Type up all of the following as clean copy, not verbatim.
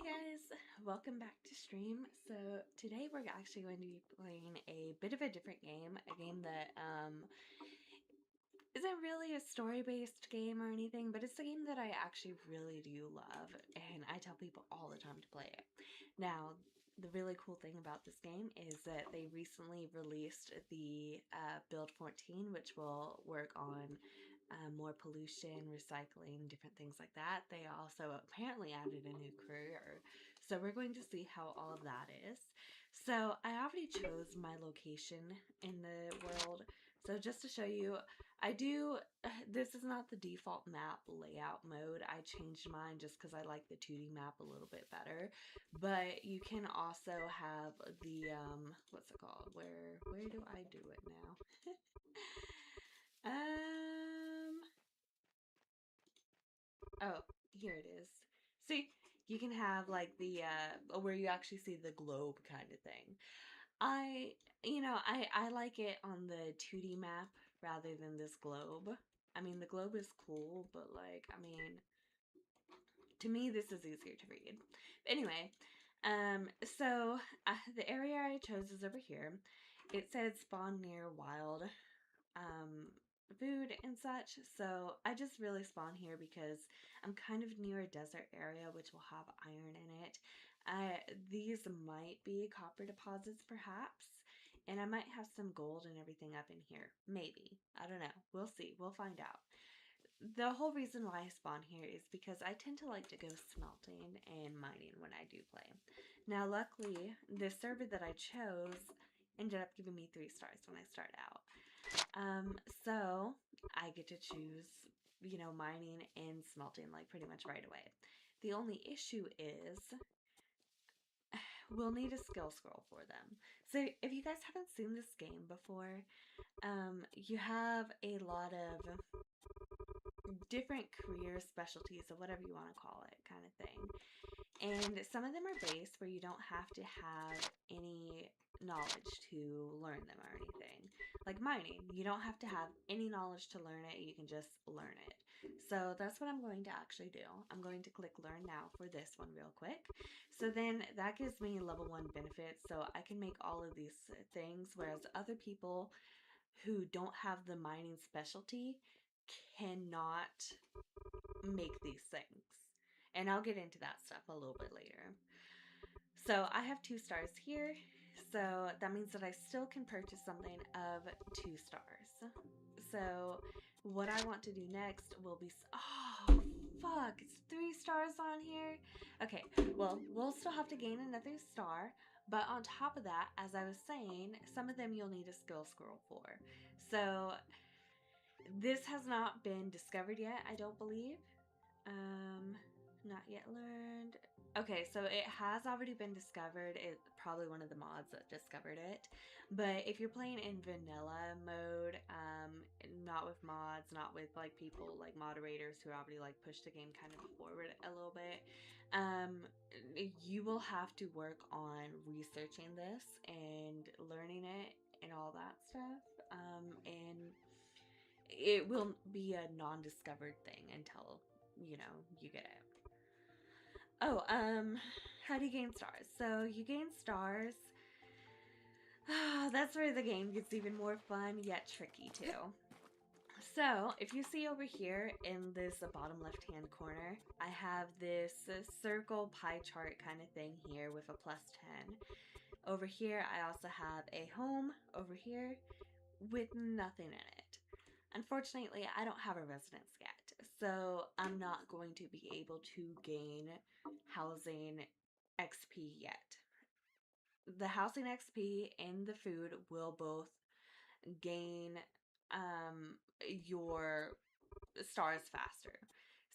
guys, welcome back to stream. So today we're actually going to be playing a bit of a different game, a game that isn't really a story-based game or anything, but it's a game that I actually really do love, and I tell people all the time to play it. Now, the really cool thing about this game is that they recently released the Build 14, which will work on more pollution, recycling, different things like that. They also apparently added a new career. So we're going to see how all of that is. So I already chose my location in the world. So just to show you, this is not the default map layout mode. I changed mine just because I like the 2D map a little bit better. But you can also have the, what's it called? Where do I do it now? Oh, here it is. See, you can have like the where you actually see the globe kind of thing. I, I like it on the 2D map rather than this globe. I mean, the globe is cool, but like, I mean, to me, this is easier to read. But anyway, so the area I chose is over here. It said spawn near wild um, food and such. So I just really spawn here because I'm kind of near a desert area which will have iron in it. These might be copper deposits perhaps, and I might have some gold and everything up in here. Maybe. I don't know. We'll see. We'll find out. The whole reason why I spawn here is because I tend to like to go smelting and mining when I do play. Now, luckily, the server that I chose ended up giving me 3 stars when I start out. So I get to choose, mining and smelting like pretty much right away. The only issue is we'll need a skill scroll for them. So if you guys haven't seen this game before, you have a lot of different career specialties or whatever you want to call it kind of thing. And some of them are based where you don't have to have any knowledge to learn them or anything. Like mining, you don't have to have any knowledge to learn it, you can just learn it. So that's what I'm going to actually do. I'm going to click learn now for this one real quick. So then that gives me level 1 benefits, so I can make all of these things, whereas other people who don't have the mining specialty cannot make these things. And I'll get into that stuff a little bit later. So I have 2 stars here. So that means that I still can purchase something of 2 stars. So what I want to do next will be... Oh, fuck. It's 3 stars on here. Okay, well, we'll still have to gain another star. But on top of that, as I was saying, some of them you'll need a skill scroll for. So this has not been discovered yet, I don't believe. Not yet learned. Okay, so it has already been discovered. It's probably one of the mods that discovered it. But if you're playing in vanilla mode, not with mods, not with like people like moderators who already like push the game kind of forward a little bit, you will have to work on researching this and learning it and all that stuff. And it will be a non-discovered thing until you get it. Oh, how do you gain stars? So you gain stars. That's where the game gets even more fun yet tricky too. So if you see over here in this bottom left hand corner, I have this circle pie chart kind of thing here with a +10. Over here I also have a home over here with nothing in it. Unfortunately, I don't have a residence yet, so I'm not going to be able to gain housing XP yet. The housing XP and the food will both gain your stars faster.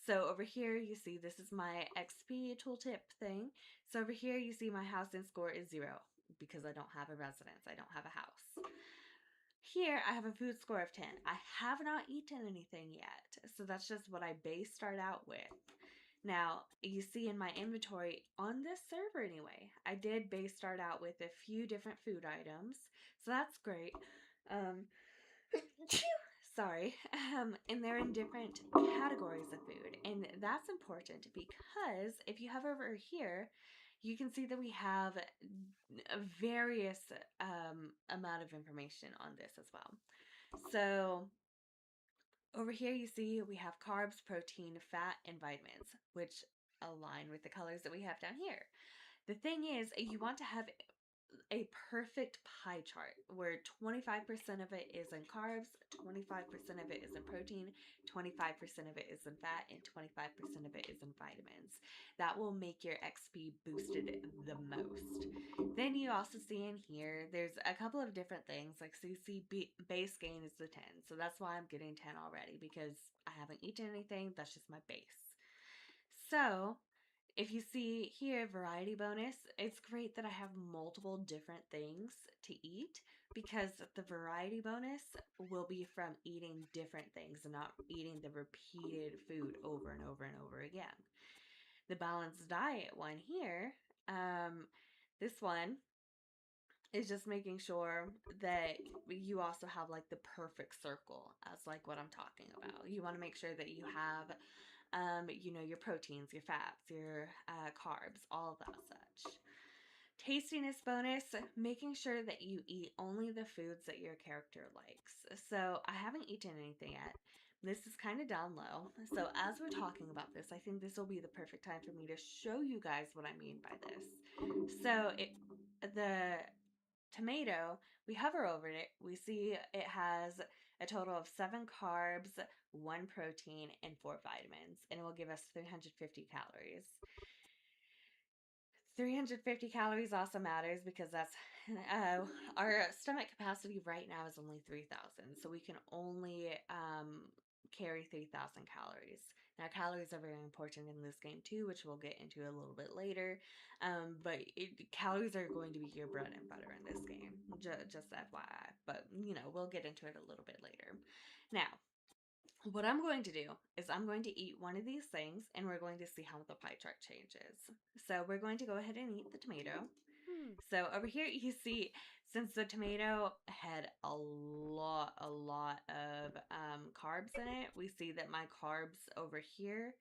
So over here you see this is my XP tooltip thing. So over here you see my housing score is 0 because I don't have a residence, I don't have a house. Here, I have a food score of 10. I have not eaten anything yet, so that's just what I base start out with. Now, you see in my inventory, on this server anyway, I did base start out with a few different food items, so that's great. Sorry. And they're in different categories of food. And that's important because if you hover over here, you can see that we have a various amount of information on this as well. So over here you see we have carbs, protein, fat, and vitamins, which align with the colors that we have down here. The thing is, you want to have a perfect pie chart where 25% of it is in carbs, 25% of it is in protein, 25% of it is in fat, and 25% of it is in vitamins. That will make your XP boosted the most. Then you also see in here, there's a couple of different things. Like, so you see base gain is the 10. So that's why I'm getting 10 already, because I haven't eaten anything. That's just my base. So if you see here, variety bonus, it's great that I have multiple different things to eat, because the variety bonus will be from eating different things and not eating the repeated food over and over and over again. The balanced diet one here, this one is just making sure that you also have like the perfect circle as like what I'm talking about. You want to make sure that you have your proteins, your fats, your carbs, all of that such. Tastiness bonus, making sure that you eat only the foods that your character likes. So I haven't eaten anything yet. This is kind of down low. So as we're talking about this, I think this will be the perfect time for me to show you guys what I mean by this. So the tomato, we hover over it, we see it has a total of 7 carbs, 1 protein, and 4 vitamins, and it will give us 350 calories. 350 calories also matters because that's our stomach capacity right now is only 3,000, so we can only carry 3,000 calories. Now, calories are very important in this game too, which we'll get into a little bit later. But calories are going to be your bread and butter in this game, just FYI. But we'll get into it a little bit later. Now, what I'm going to do is I'm going to eat one of these things, and we're going to see how the pie chart changes. So we're going to go ahead and eat the tomato. So over here you see, since the tomato had a lot of carbs in it, we see that my carbs over here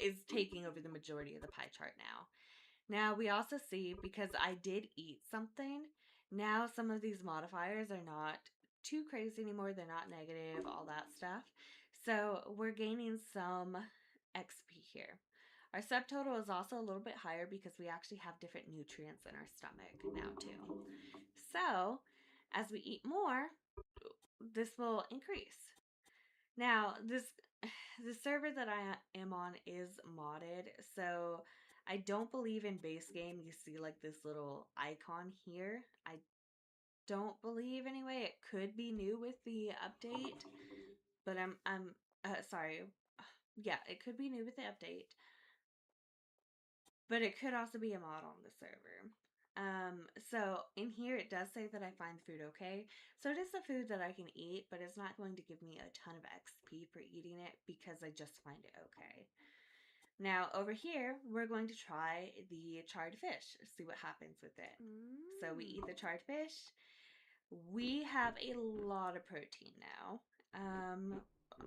is taking over the majority of the pie chart now. Now we also see, because I did eat something, now some of these modifiers are not too crazy anymore. They're not negative, all that stuff. So we're gaining some XP here. Our subtotal is also a little bit higher because we actually have different nutrients in our stomach now too. So as we eat more, this will increase. Now, the server that I am on is modded, so I don't believe in base game you see like this little icon here. I don't believe anyway. It could be new with the update, but I'm sorry. Yeah, it could be new with the update, but it could also be a mod on the server. So in here it does say that I find the food okay. So it is a food that I can eat, but it's not going to give me a ton of XP for eating it because I just find it okay. Now over here, we're going to try the charred fish, see what happens with it. So we eat the charred fish. We have a lot of protein now.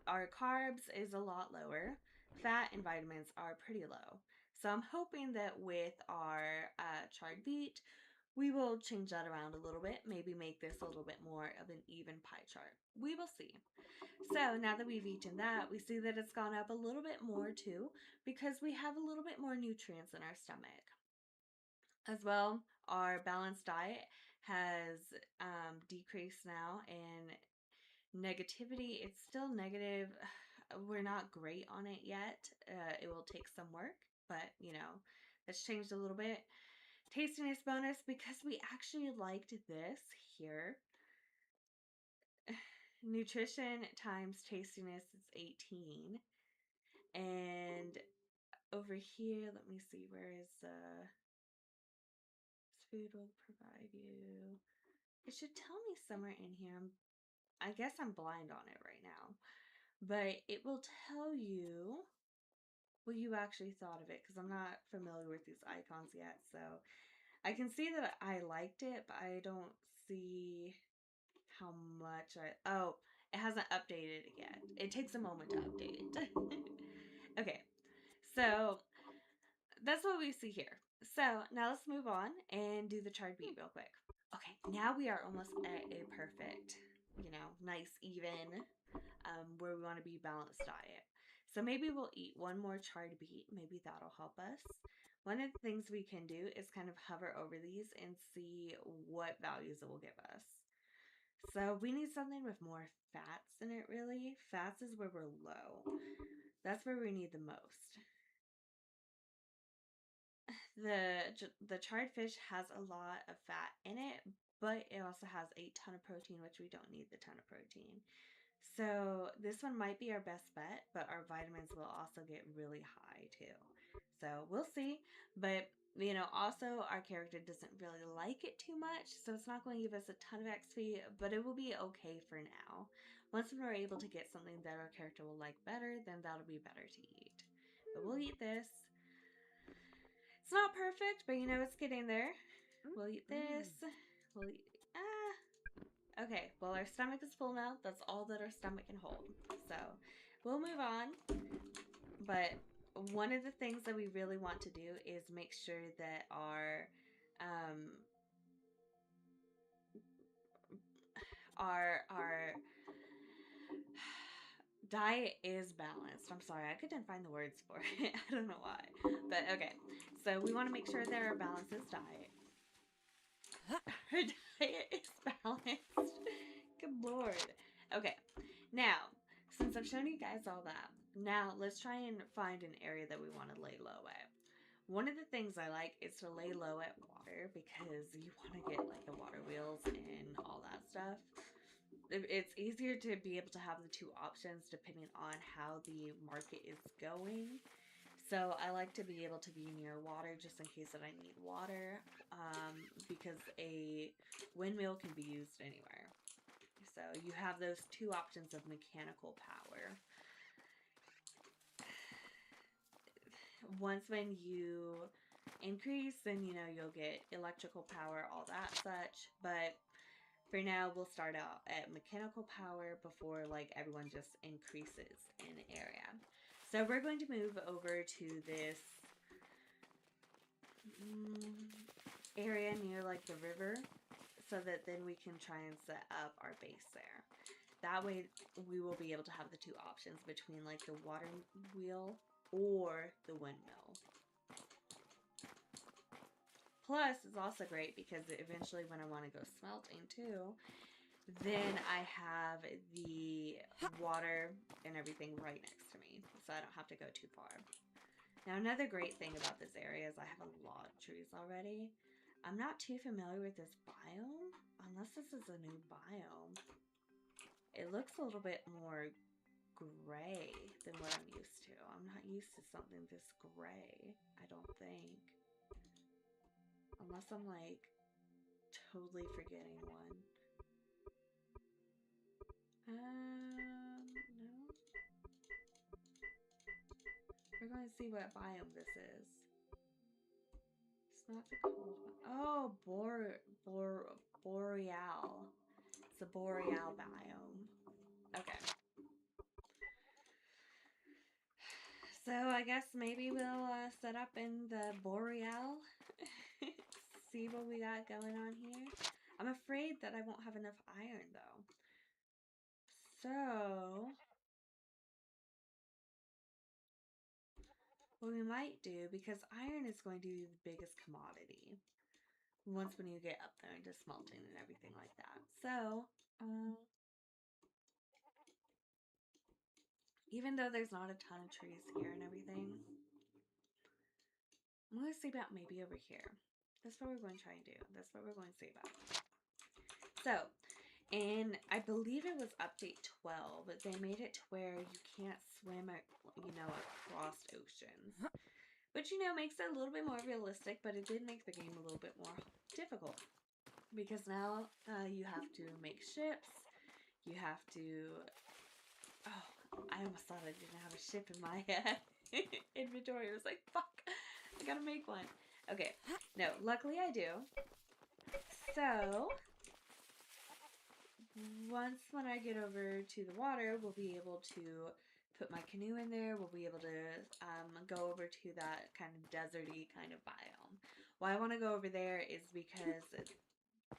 Our carbs is a lot lower. Fat and vitamins are pretty low. So I'm hoping that with our charred beet, we will change that around a little bit, maybe make this a little bit more of an even pie chart. We will see. So now that we've eaten that, we see that it's gone up a little bit more too, because we have a little bit more nutrients in our stomach. As well, our balanced diet has decreased now, and negativity, it's still negative. We're not great on it yet. It will take some work, but that's changed a little bit. Tastiness bonus, because we actually liked this here. Nutrition times tastiness is 18. And over here, let me see, where is food will provide you. It should tell me somewhere in here. I guess I'm blind on it right now. But it will tell you what you actually thought of it, because I'm not familiar with these icons yet. So I can see that I liked it, but I don't see how much oh, It hasn't updated yet. It takes a moment to update. Okay, so that's what we see here. So now let's move on and do the chard beat real quick. Okay, now we are almost at a perfect, nice, even, where we want to be balanced diet. So maybe we'll eat one more chard beet. Maybe that'll help us. One of the things we can do is kind of hover over these and see what values it will give us. So we need something with more fats in it, really. Fats is where we're low. That's where we need the most. The charred fish has a lot of fat in it, but it also has a ton of protein, which we don't need the ton of protein. So this one might be our best bet, but our vitamins will also get really high too. So we'll see. But also our character doesn't really like it too much, so it's not going to give us a ton of XP, but it will be okay for now. Once we're able to get something that our character will like better, then that'll be better to eat. But we'll eat this. It's not perfect, but it's getting there. We'll eat this. We'll eat... Okay, well, our stomach is full now. That's all that our stomach can hold. So we'll move on. But one of the things that we really want to do is make sure that our diet is balanced. I'm sorry, I couldn't find the words for it. I don't know why. But okay, so we want to make sure that our balance is diet. Our diet is balanced. Good lord. Okay, now, since I've shown you guys all that, now let's try and find an area that we want to lay low at. One of the things I like is to lay low at water because you want to get like the water wheels and all that stuff. It's easier to be able to have the two options depending on how the market is going. So I like to be able to be near water just in case that I need water, because a windmill can be used anywhere. So you have those two options of mechanical power. Once when you increase, then you'll get electrical power, all that such. But for now, we'll start out at mechanical power before like everyone just increases in area. So we're going to move over to this area near like the river, so that then we can try and set up our base there. That way we will be able to have the two options between like the water wheel or the windmill. Plus, it's also great because eventually when I want to go smelting too, then I have the water and everything right next to me, so I don't have to go too far. Now, another great thing about this area is I have a lot of trees already. I'm not too familiar with this biome, unless this is a new biome. It looks a little bit more gray than what I'm used to. I'm not used to something this gray, I don't think. Unless I'm like totally forgetting one. No. We're going to see what biome this is. It's not the cold one. Oh, boreal. It's a boreal biome. Okay. So I guess maybe we'll set up in the boreal. See what we got going on here. I'm afraid that I won't have enough iron though. So what we might do, because iron is going to be the biggest commodity once when you get up there into smelting and everything like that. So even though there's not a ton of trees here and everything, I'm going to see about maybe over here. That's what we're going to try and do. That's what we're going to see about. So, and I believe it was update 12, but they made it to where you can't swim, across oceans. Which, makes it a little bit more realistic, but it did make the game a little bit more difficult. Because now you have to make ships. You have to... Oh, I almost thought I didn't have a ship in my inventory. I was like, fuck, I gotta make one. Okay, no, luckily I do. So, once when I get over to the water, we'll be able to put my canoe in there. We'll be able to go over to that kind of deserty kind of biome. Why I want to go over there is because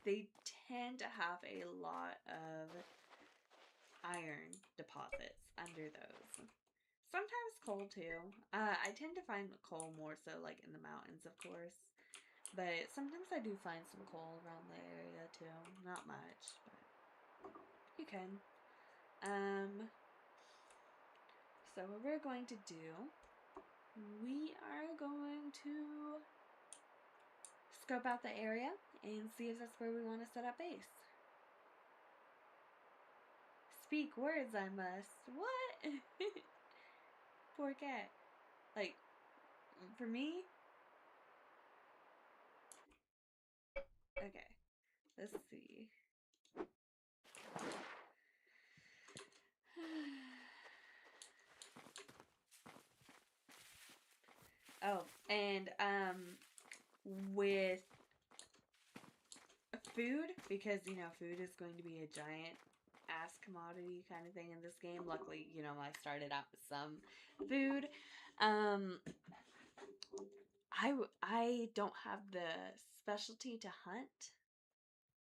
they tend to have a lot of iron deposits under those. Sometimes coal too. I tend to find coal more so like in the mountains, of course. But sometimes I do find some coal around the area too. Not much, but you can. So what we're going to do, we are going to scope out the area and see if that's where we want to set up base. Speak words, I must. What? Poor cat. Like, for me? Okay. Let's see. Oh, and with food, because food is going to be a giant ass commodity kind of thing in this game. Luckily, I started out with some food. I don't have the specialty to hunt.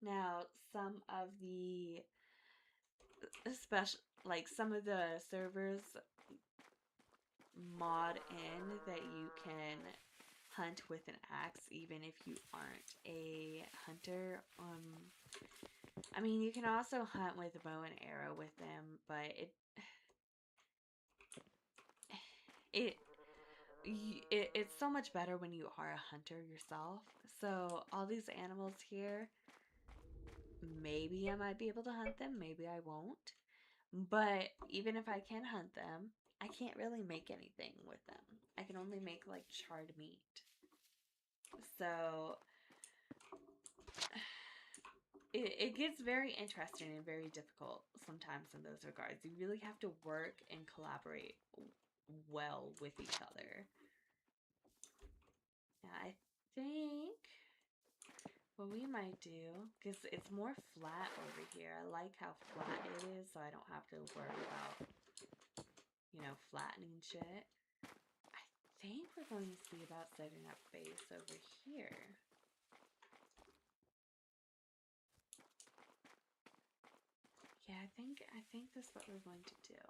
Now, some of the some of the servers mod in that you can hunt with an axe even if you aren't a hunter. I mean, you can also hunt with a bow and arrow with them, but it's so much better when you are a hunter yourself. So all these animals here, maybe I might be able to hunt them, maybe I won't. But even if I can hunt them, I can't really make anything with them. I can only make like charred meat. So it gets very interesting and very difficult sometimes in those regards. You really have to work and collaborate well with each other. Now, I think what we might do, because it's more flat over here. I like how flat it is, so I don't have to worry about, flattening shit. I think we're going to see about setting up base over here. Yeah, I think this is what we're going to do.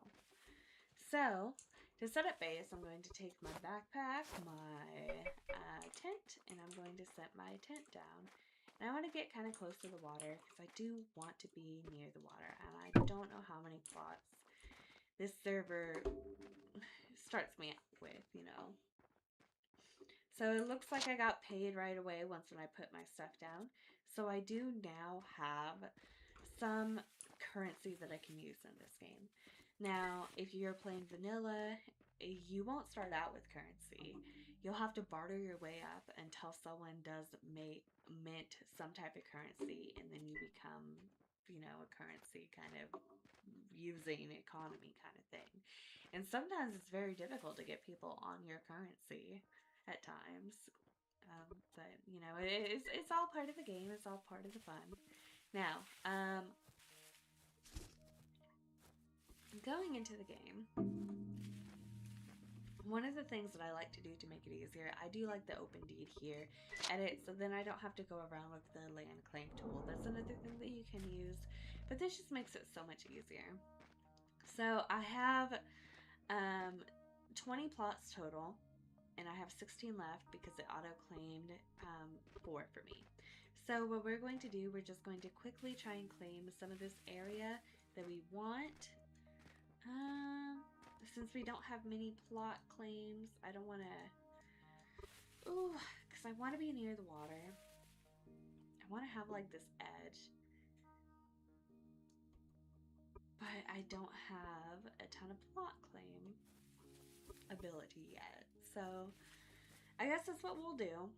So, to set up base, I'm going to take my backpack, my tent, and I'm going to set my tent down. And I want to get kind of close to the water because I do want to be near the water. And I don't know how many plots this server starts me out with, So it looks like I got paid right away once when I put my stuff down. So I do now have some currency that I can use in this game. Now, if you're playing vanilla, you won't start out with currency. You'll have to barter your way up until someone does mint some type of currency, and then you become, a currency kind of using economy kind of thing. And sometimes it's very difficult to get people on your currency at times. But, it's all part of the game. It's all part of the fun. Now, going into the game, one of the things that I like to do to make it easier, I do like the open deed here edit, so then I don't have to go around with the land claim tool. That's another thing that you can use, but this just makes it so much easier. So I have 20 plots total, and I have 16 left because it auto-claimed 4 for me. So what we're going to do, we're just going to quickly try and claim some of this area that we want. Since we don't have many plot claims, I don't want to... Ooh, because I want to be near the water. I want to have, like, this edge. But I don't have a ton of plot claim ability yet. So, I guess that's what we'll do.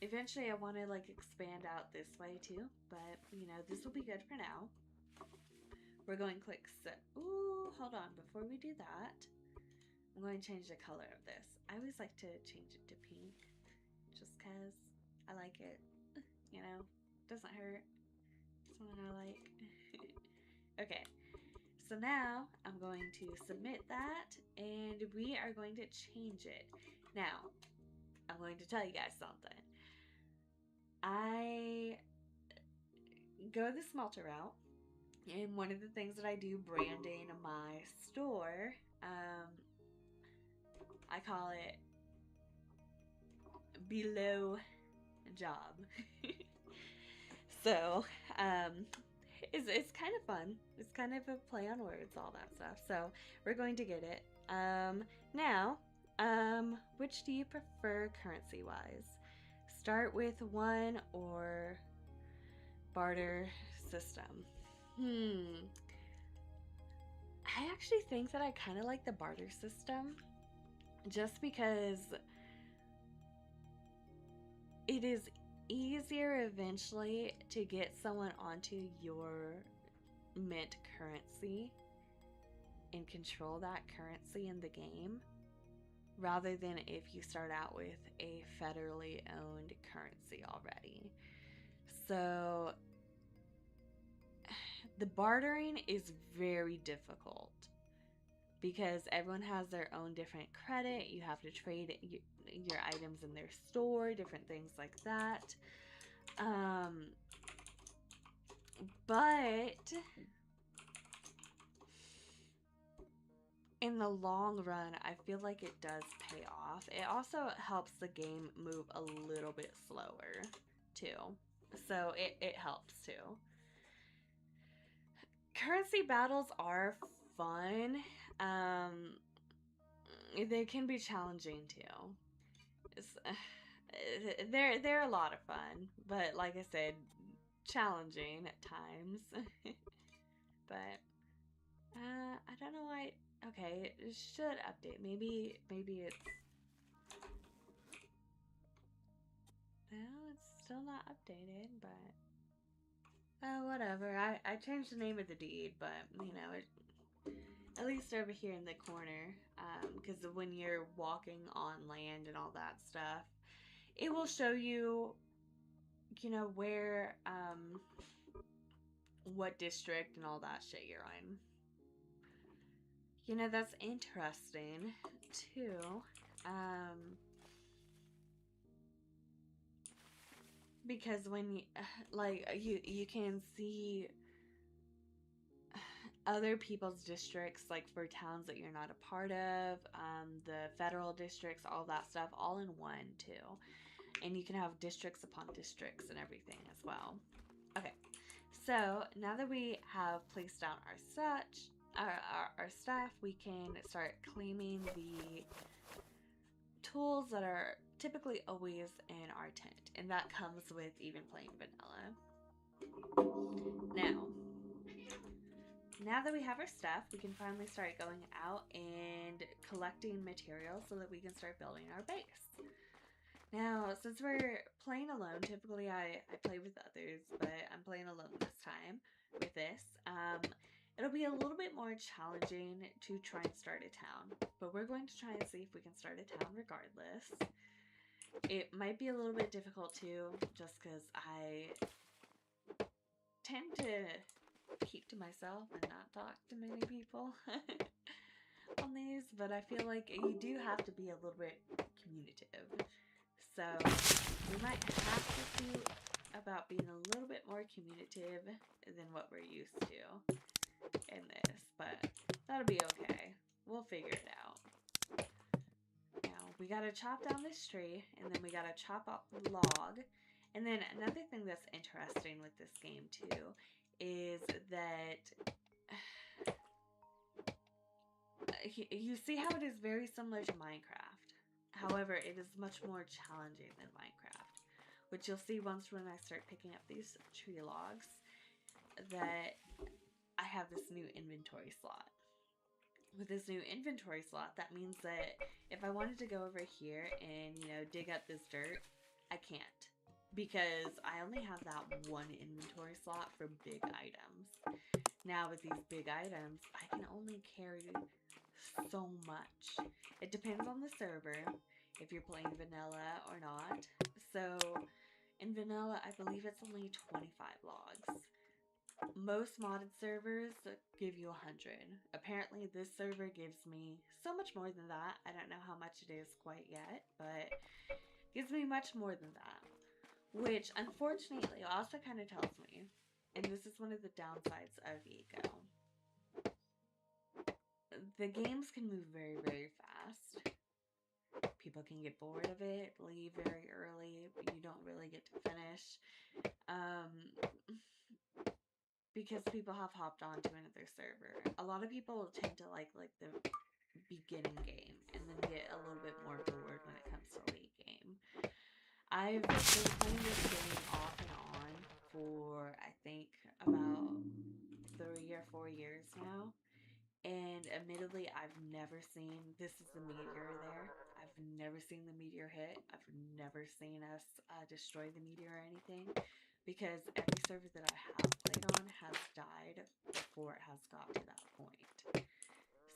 Eventually, I want to, like, expand out this way, too. But, this will be good for now. We're going to click set. Ooh, hold on. Before we do that, I'm going to change the color of this. I always like to change it to pink just because I like it. Doesn't hurt. It's something I like. Okay, so now I'm going to submit that and we are going to change it. Now, I'm going to tell you guys something. I go the smelter route, and one of the things that I do branding my store, I call it below job. So, it's kind of fun. It's kind of a play on words, all that stuff. So we're going to get it. Now, which do you prefer currency wise? Start with one or barter system? I actually think that I kind of like the barter system just because it is easier eventually to get someone onto your mint currency and control that currency in the game rather than if you start out with a federally owned currency already. So the bartering is very difficult because everyone has their own different credit. You have to trade your items in their store, different things like that. But in the long run, I feel like it does pay off. It also helps the game move a little bit slower too. So it helps too. Currency battles are fun. They can be challenging too. They're a lot of fun, but like I said, challenging at times. But I don't know why. Okay, it should update. Maybe it's no, it's still not updated. But whatever. I changed the name of the deed, but you know it. At least over here in the corner, because when you're walking on land and all that stuff, it will show you, you know, where, what district and all that shit you're in. You know, that's interesting, too. Because when you, like, you can see other people's districts, like for towns that you're not a part of, the federal districts, all that stuff, all in one, too. And you can have districts upon districts and everything as well. Okay, so now that we have placed down our stuff, we can start claiming the tools that are typically always in our tent, and that comes with even plain vanilla. Now that we have our stuff, we can finally start going out and collecting materials so that we can start building our base. Now, since we're playing alone, typically I play with others, but I'm playing alone this time with this. It'll be a little bit more challenging to try and start a town, but we're going to try and see if we can start a town regardless. It might be a little bit difficult too, just because I tend to keep to myself and not talk to many people on these, but I feel like you do have to be a little bit communicative. So we might have to see about being a little bit more communicative than what we're used to in this, but that'll be okay. We'll figure it out. Now we gotta chop down this tree, and then we gotta chop up the log. And then another thing that's interesting with this game too is that you see how it is very similar to Minecraft. However, it is much more challenging than Minecraft, which you'll see once when I start picking up these tree logs, that I have this new inventory slot. With this new inventory slot, that means that if I wanted to go over here and, you know, dig up this dirt, I can't. Because I only have that one inventory slot for big items. Now with these big items, I can only carry so much. It depends on the server, if you're playing vanilla or not. So in vanilla, I believe it's only 25 logs. Most modded servers give you 100. Apparently this server gives me so much more than that. I don't know how much it is quite yet, but gives me much more than that. Which unfortunately also kind of tells me, and this is one of the downsides of Eco, the games can move very, very fast. People can get bored of it, leave very early, you don't really get to finish. Because people have hopped onto another server. A lot of people tend to like the beginning game and then get a little bit more bored when it comes to late game. I've been playing this game off and on for I think about 3 or 4 years now. And admittedly, I've never seen, this is the meteor there, I've never seen the meteor hit, I've never seen us destroy the meteor or anything, because every server that I have played on has died before it has got to that point.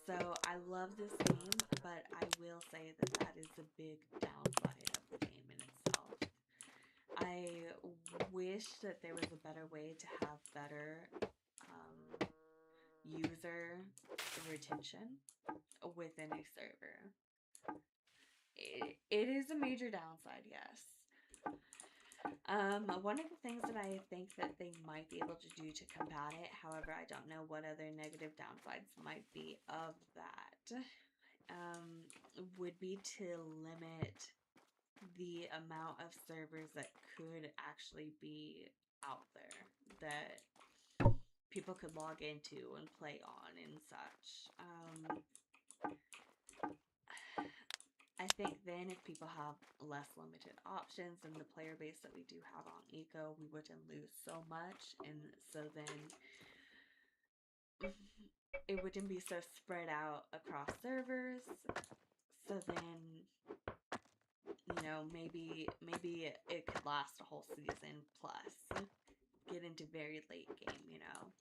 So I love this game, but I will say that that is a big downside of the game in itself. I wish that there was a better way to have better user retention within a server. It is a major downside, yes. One of the things that I think that they might be able to do to combat it, however, I don't know what other negative downsides might be of that, would be to limit the amount of servers that could actually be out there that people could log into and play on and such. I think then if people have less limited options and the player base that we do have on Eco, we wouldn't lose so much, and so then it wouldn't be so spread out across servers. So then, you know, maybe it could last a whole season plus get into very late game, you know.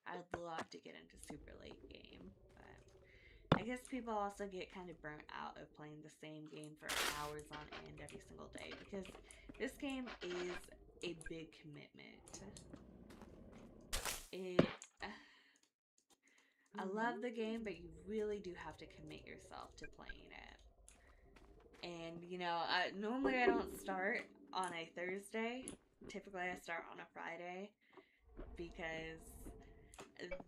I'd love to get into super late game, but I guess people also get kind of burnt out of playing the same game for hours on end every single day, because this game is a big commitment. I love the game, but you really do have to commit yourself to playing it. And, you know, normally I don't start on a Thursday. Typically I start on a Friday, because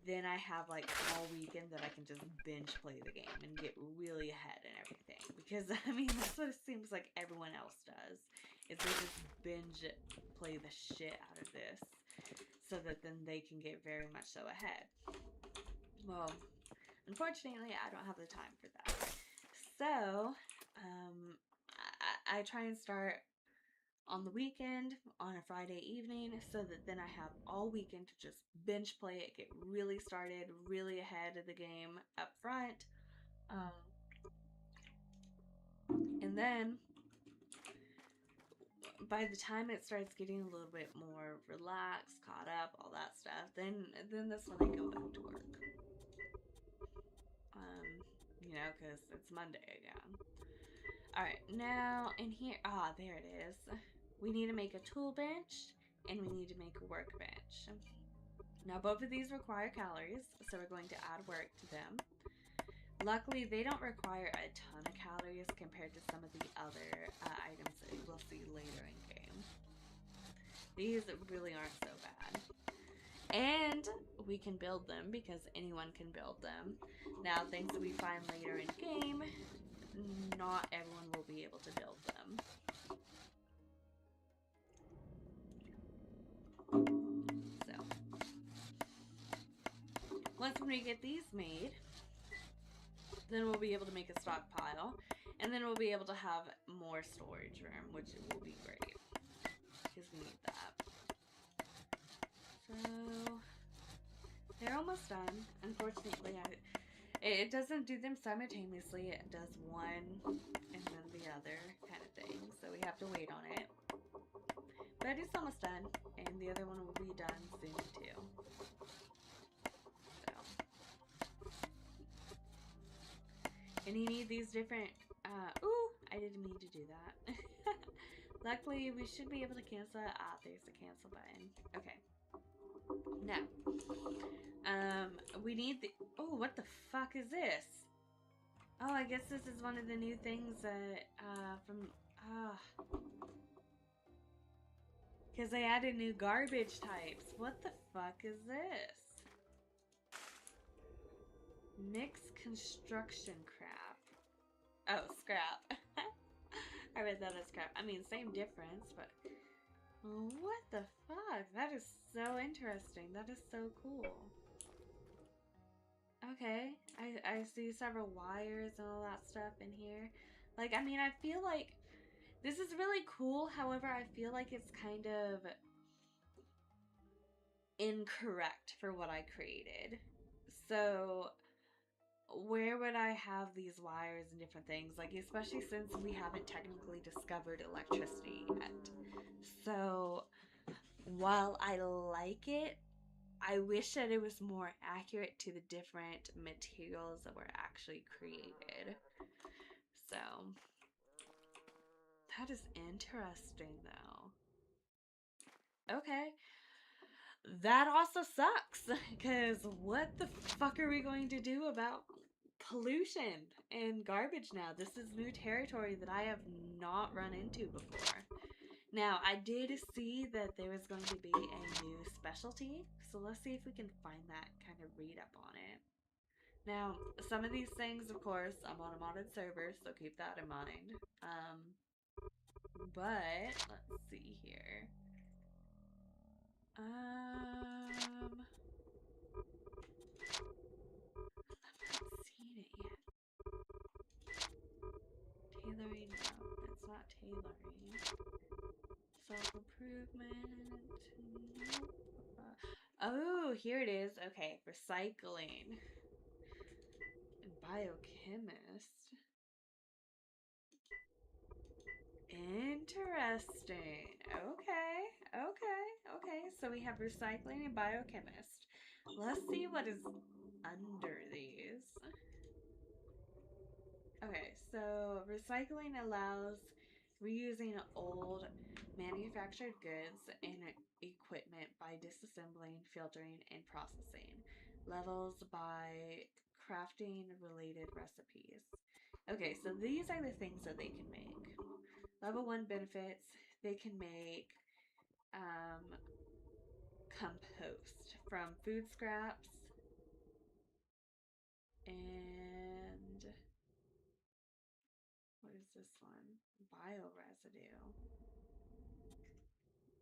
then I have like all weekend that I can just binge play the game and get really ahead and everything. Because I mean, that's what it seems like everyone else does, is they just binge play the shit out of this so that then they can get very much so ahead. Well, unfortunately, I don't have the time for that. So, I try and start on the weekend, on a Friday evening, so that then I have all weekend to just binge play it, get really started, really ahead of the game up front. And then, by the time it starts getting a little bit more relaxed, caught up, all that stuff, then that's when I go back to work. You know, because it's Monday again. Alright, now in here, there it is. We need to make a tool bench, and we need to make a workbench. Now both of these require calories, so we're going to add work to them. Luckily, they don't require a ton of calories compared to some of the other items that we'll see later in game. These really aren't so bad. And we can build them, because anyone can build them. Now, things that we find later in game, not everyone will be able to build them. So, once we get these made, then we'll be able to make a stockpile, and then we'll be able to have more storage room, which will be great, because we need that. So, they're almost done. Unfortunately, it doesn't do them simultaneously. It does one and then the other kind of thing, so we have to wait on it. But it's almost done, and the other one will be done soon too. So, and you need these different, ooh, I didn't mean to do that. Luckily, we should be able to cancel it. There's a cancel button. Okay. Now, we need the... Oh, what the fuck is this? Oh, I guess this is one of the new things that, because they added new garbage types. What the fuck is this? Mixed construction crap. Oh, scrap. I read that as crap. I mean, same difference, but... What the fuck? That is so interesting. That is so cool. Okay, I see several wires and all that stuff in here. Like, I mean, I feel like this is really cool. However, I feel like it's kind of incorrect for what I created. So, where would I have these wires and different things? Like, especially since we haven't technically discovered electricity yet. So, while I like it, I wish that it was more accurate to the different materials that were actually created. So, that is interesting, though. Okay. That also sucks, because what the fuck are we going to do about pollution and garbage now? This is new territory that I have not run into before. Now, I did see that there was going to be a new specialty, so let's see if we can find that, kind of read up on it. Now, some of these things, of course, I'm on a modded server, so keep that in mind. But, let's see here. I'm not seeing it yet. Tailoring, no, it's not tailoring. Self-improvement, nope. Oh, here it is. Okay, recycling. Biochemist. Interesting. Okay. So we have recycling and biochemist. Let's see what is under these. Okay, so recycling allows reusing old manufactured goods and equipment by disassembling, filtering, and processing. Levels by crafting related recipes. Okay, so these are the things that they can make. Level 1 benefits, they can make compost from food scraps and what is this one? Bioresidue.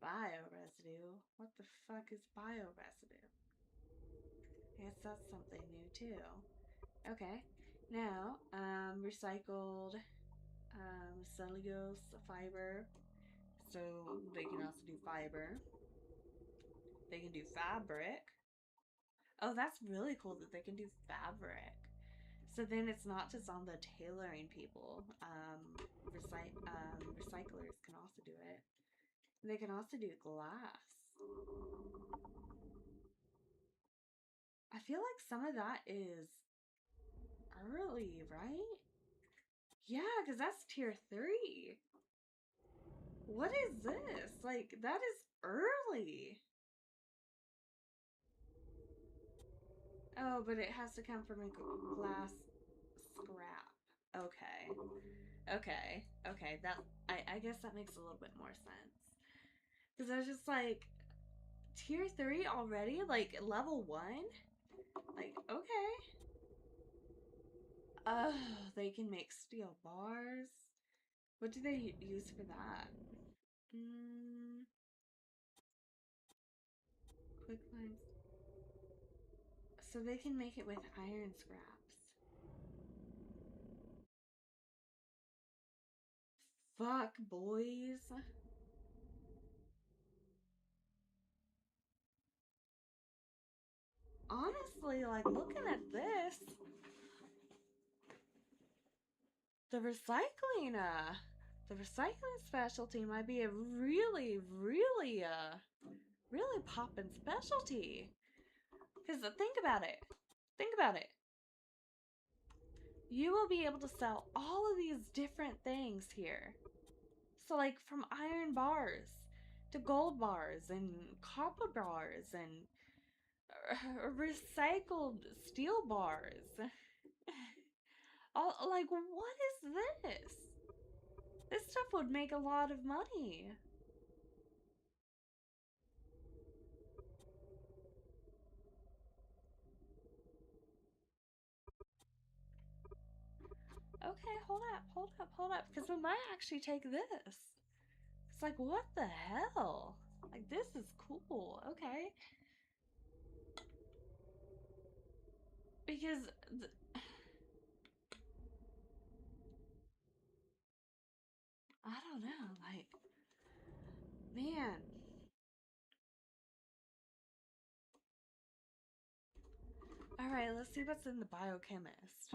Bioresidue? What the fuck is bioresidue? I guess that's something new too. Okay. Now, recycled cellulose fiber. So they can also do fiber. They can do fabric. Oh, that's really cool that they can do fabric. So then it's not just on the tailoring people. Recyclers can also do it. They can also do glass. I feel like some of that is early, right? Yeah, because that's tier 3. What is this? Like, that is early. Oh, but it has to come from a glass scrap. Okay. That I guess that makes a little bit more sense. Because I was just like, tier 3 already? Like, level 1? Like, okay. Oh, they can make steel bars. What do they use for that? Quick lines. So they can make it with iron scraps. Fuck, boys. Honestly, like, looking at this, the recycling specialty might be a really, really poppin' specialty. Because think about it. You will be able to sell all of these different things here. So, like, from iron bars to gold bars and copper bars and recycled steel bars. All, like, what is this? This stuff would make a lot of money. Okay, hold up, because we might actually take this. It's like, what the hell? Like, this is cool. Okay. Because I don't know, like, man. All right, let's see what's in the Biochemist.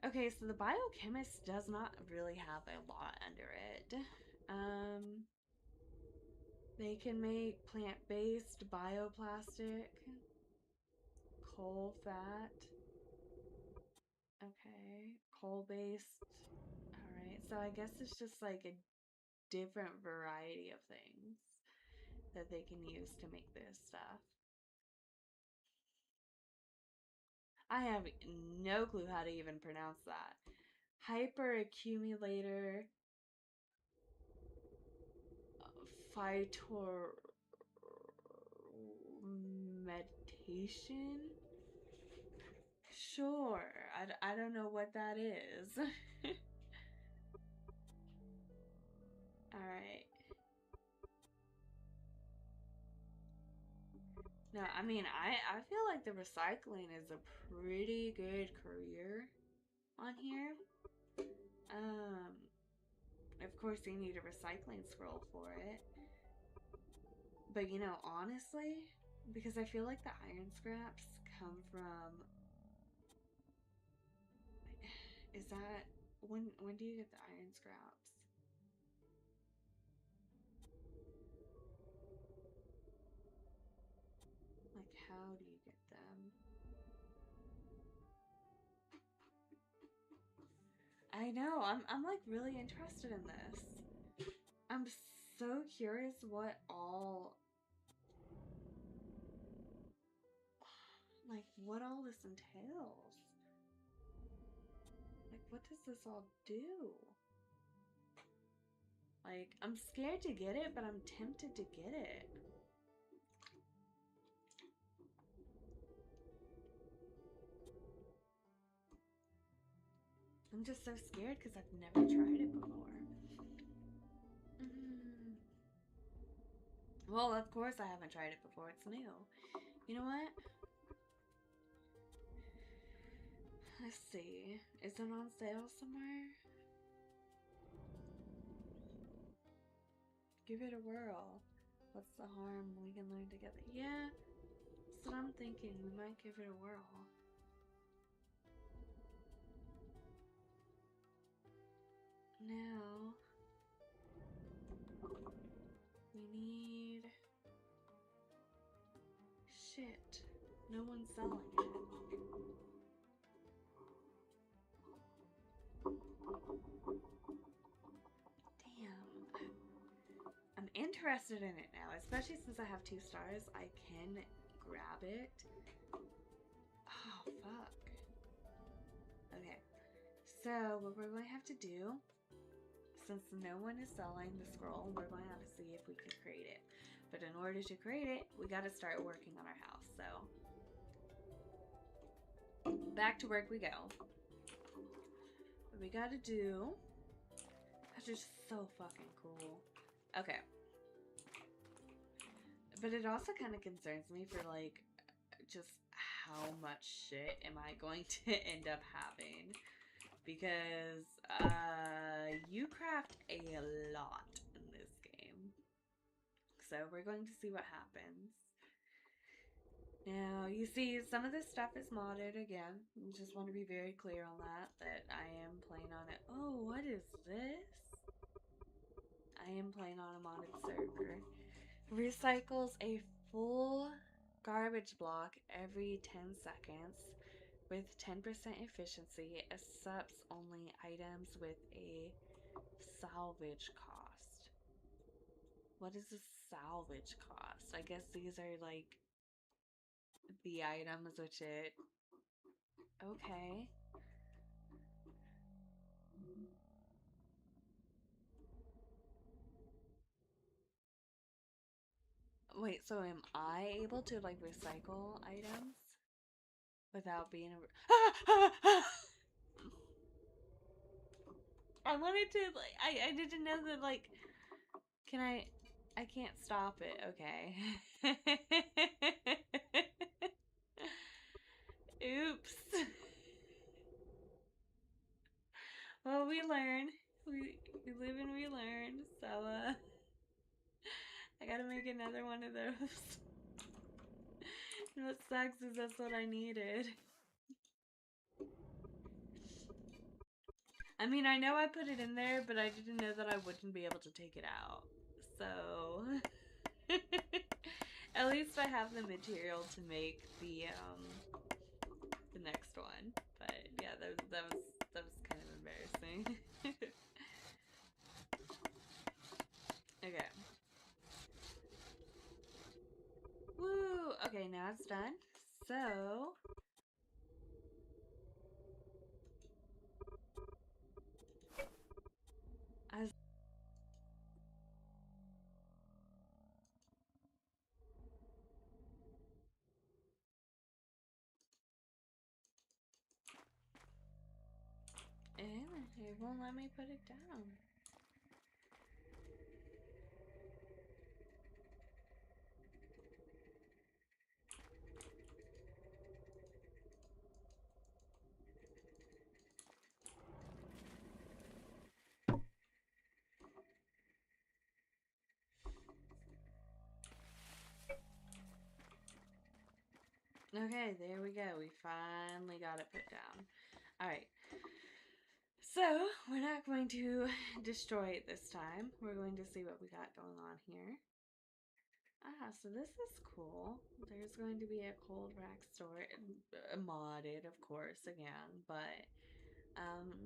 Okay, so the Biochemist does not really have a lot under it. They can make plant-based bioplastic, coal fat. Okay, coal-based. All right, so I guess it's just like a different variety of things that they can use to make this stuff. I have no clue how to even pronounce that. Hyperaccumulator phytormentation? Sure. I don't know what that is. Alright. No, I mean, I feel like the recycling is a pretty good career on here. Of course, you need a recycling scroll for it. But, you know, honestly, because I feel like the iron scraps come from... Is that... When do you get the iron scraps? Like, how do you get them? I know, I'm like really interested in this. I'm so curious what all, like, what all this entails. Like, what does this all do? Like, I'm scared to get it, but I'm tempted to get it. I'm just so scared because I've never tried it before. Well, of course I haven't tried it before. It's new. You know what? Let's see. Is it on sale somewhere? Give it a whirl. What's the harm? We can learn together. Yeah, that's what I'm thinking. We might give it a whirl. Now, we need... Shit. No one's selling it. Damn. I'm interested in it now, especially since I have 2 stars. I can grab it. Oh, fuck. Okay. So, what we're going to have to do, since no one is selling the scroll, we're going to have to see if we can create it. But in order to create it, we got to start working on our house. So, back to work we go. What we got to do... That's just so fucking cool. Okay. But it also kind of concerns me for, like, just how much shit am I going to end up having. Because, you craft a lot in this game. So, we're going to see what happens. Now, you see, some of this stuff is modded again. I just want to be very clear on that I am playing on it. Oh, what is this? I am playing on a modded server. Recycles a full garbage block every 10 seconds with 10% efficiency. Accepts only items with a salvage cost. what is the salvage cost? I guess these are like the items which it. Okay. Wait, so am I able to like recycle items without being a. I wanted to like I didn't know that like can I can't stop it. Okay. Oops. Well, we learn. We live and we learn. So I gotta make another one of those. And what sucks is that's what I needed. I mean, I know I put it in there, but I didn't know that I wouldn't be able to take it out. So at least I have the material to make the next one. But yeah, that was kind of embarrassing. Okay. Woo! Okay, now it's done. So as it won't let me put it down. Okay, there we go. We finally got it put down. Alright. So, we're not going to destroy it this time. We're going to see what we got going on here. Ah, so this is cool. There's going to be a cold rack store. Modded, of course, again. But,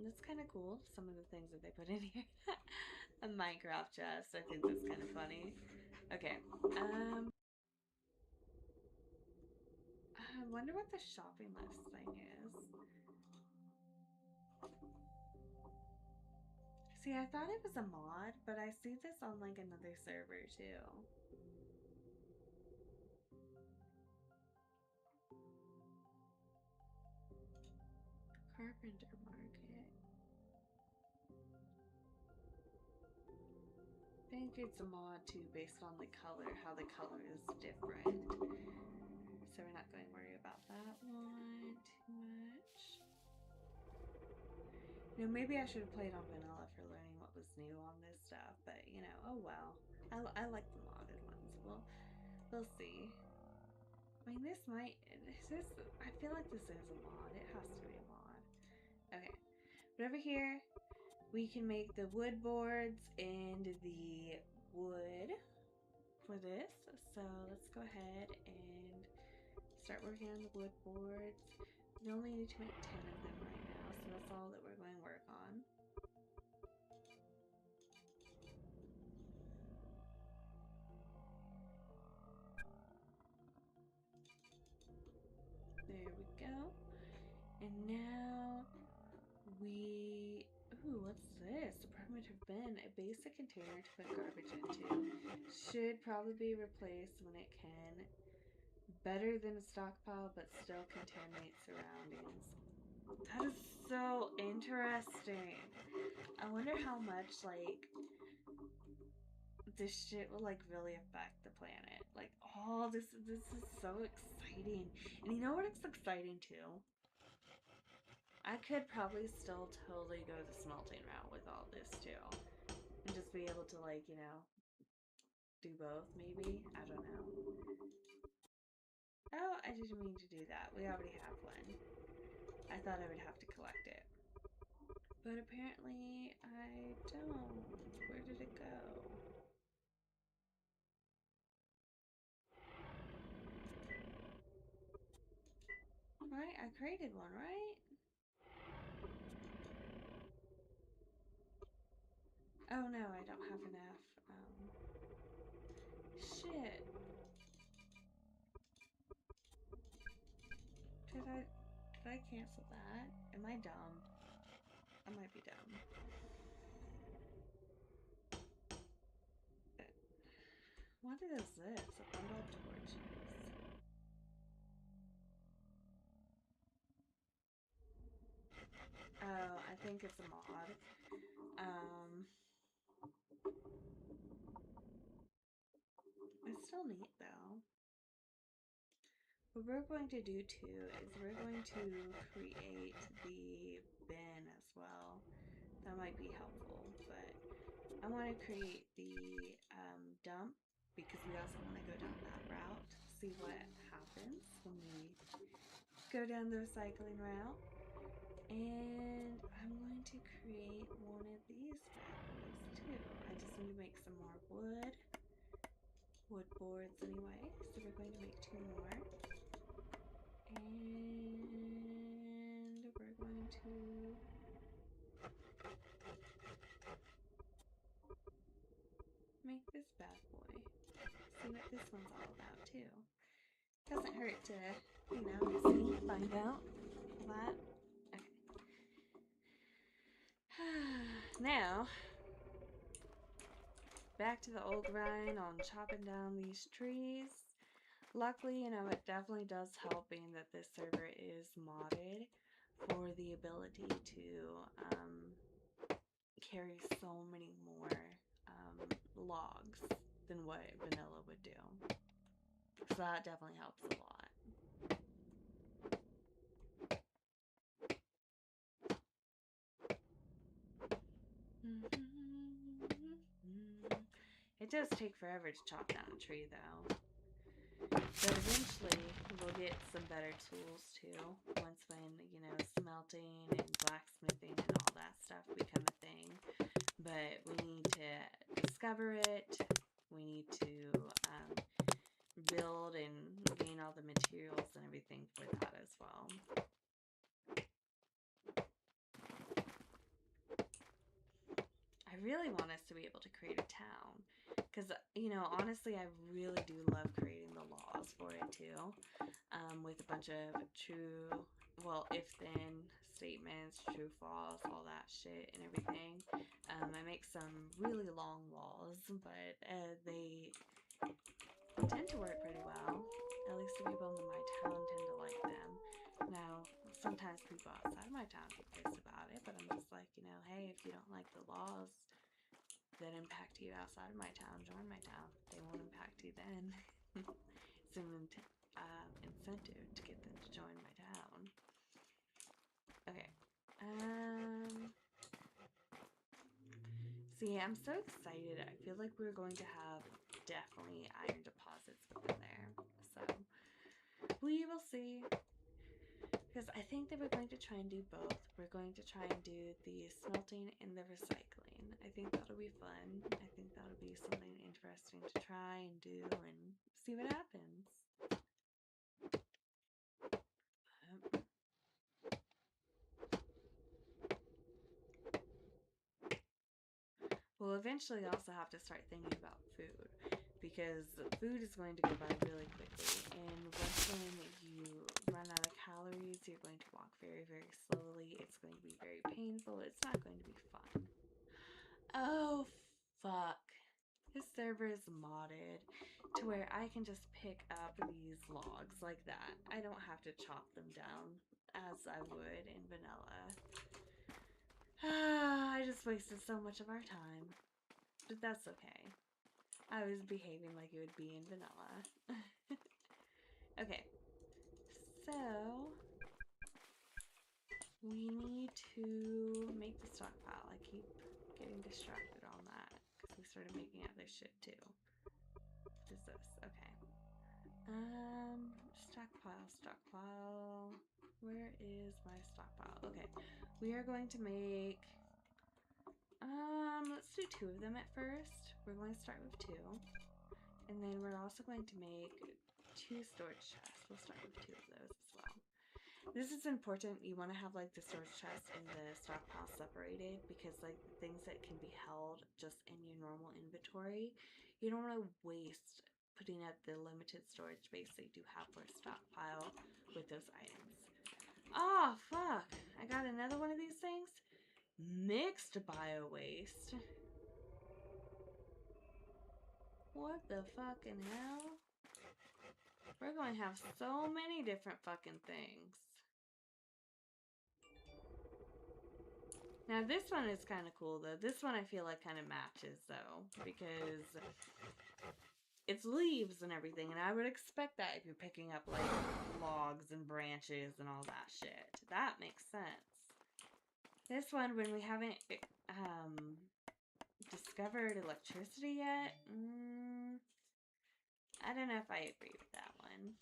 it's kind of cool. Some of the things that they put in here. A Minecraft chest. I think that's kind of funny. Okay. I wonder what the shopping list thing is. See, I thought it was a mod, but I see this on like another server too. Carpenter Market. I think it's a mod too based on the color, how the color is different. So we're not going to worry about that one too much. You know, maybe I should have played on vanilla for learning what was new on this stuff, but you know, oh well. I like the modded ones. We'll see. I mean, this might. I feel like this is a mod. It has to be a mod. Okay. But over here, we can make the wood boards and the wood for this. So let's go ahead and start working on the wood boards. We only need to make 10 of them right now, so that's all that we're going to work on. There we go. And now we... Ooh, what's this? A primitive bin. A basic container to put garbage into. Should probably be replaced when it can. Better than a stockpile, but still contaminate surroundings. That is so interesting. I wonder how much, like, this shit will like really affect the planet. Like, oh, this is so exciting. And you know what it's exciting too? I could probably still totally go the smelting route with all this too. And just be able to like, you know, do both maybe? I don't know. Oh, I didn't mean to do that. We already have one. I thought I would have to collect it. But apparently I don't. Where did it go? Right, I created one, right? Oh no, I don't have enough. shit. Did I cancel that? Am I dumb? I might be dumb. What is this? A bundle of torches. Oh, I think it's a mod. It's still neat though. What we're going to do too is we're going to create the bin as well. That might be helpful, but I want to create the dump because we also want to go down that route, see what happens when we go down the recycling route. And I'm going to create one of these bad boys too. I just need to make some more wood boards anyway, so we're going to make 2 more. And we're going to make this bad boy. See what this one's all about too. Doesn't hurt to, you know, see, find out that. Okay. Now, back to the old grind on chopping down these trees. Luckily, you know, it definitely does help being that this server is modded for the ability to carry so many more logs than what vanilla would do. So that definitely helps a lot. It does take forever to chop down a tree though. But eventually we'll get some better tools too, once when, you know, smelting and blacksmithing and all that stuff become a thing. But we need to discover it, we need to build and gain all the materials and everything for that as well. I really want us to be able to create a town. Because, you know, honestly, I really do love creating the laws for it too. With a bunch of true, well, if-then statements, true, false, all that shit and everything. I make some really long laws, but they tend to work pretty well. At least the people in my town tend to like them. Now, sometimes people outside of my town get pissed about it, but I'm just like, you know, hey, if you don't like the laws that impact you outside of my town, join my town. They won't impact you then. It's an incentive to get them to join my town. Okay. See, I'm so excited. I feel like we're going to have definitely iron deposits within there. So, we will see. Because I think that we're going to try and do both. We're going to try and do the smelting and the recycling. I think that'll be fun. I think that'll be something interesting to try and do and see what happens. We'll eventually also have to start thinking about food, because food is going to go by really quickly, and once when you run out of calories, you're going to walk very, very slowly. It's going to be very painful. It's not going to be fun. Oh, fuck. This server is modded to where I can just pick up these logs like that. I don't have to chop them down as I would in vanilla. I just wasted so much of our time. But that's okay. I was behaving like it would be in vanilla. Okay. So, we need to make the stockpile. I keep getting distracted on that because we started making other shit too. What is this? Okay. Stockpile. Where is my stockpile? Okay. We are going to make, let's do 2 of them at first. We're going to start with 2. And then we're also going to make 2 storage chests. We'll start with 2 of those as well. This is important. You want to have like the storage chest and the stockpile separated, because like the things that can be held just in your normal inventory, you don't want to waste putting up the limited storage space they do have for a stockpile with those items. Oh, fuck. I got another one of these things. Mixed bio waste. What the fucking hell? We're going to have so many different fucking things. Now this one is kind of cool though. This one I feel like kind of matches though, because it's leaves and everything, and I would expect that if you're picking up like logs and branches and all that shit. That makes sense. This one, when we haven't discovered electricity yet, I don't know if I agree with that one.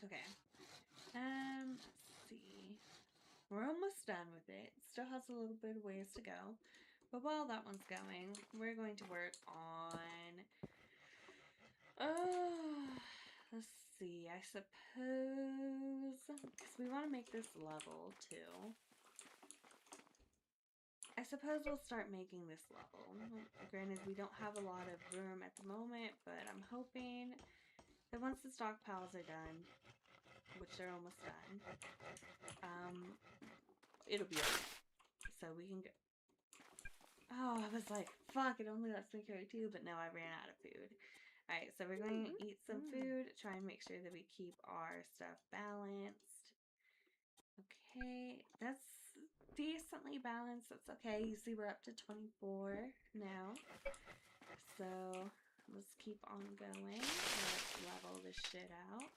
Okay. Let's see. We're almost done with it. Still has a little bit of ways to go. But while that one's going, we're going to work on... let's see. I suppose... because we want to make this level, too. I suppose we'll start making this level. Granted, we don't have a lot of room at the moment, but I'm hoping that once the stockpiles are done, which they're almost done, it'll be okay. So we can go. Oh, I was like, fuck, it only lets me carry 2, but no, I ran out of food. Alright, so we're going to eat some food, try and make sure that we keep our stuff balanced. Okay, that's decently balanced. That's okay. You see, we're up to 24 now. So let's keep on going. Let's level this shit out.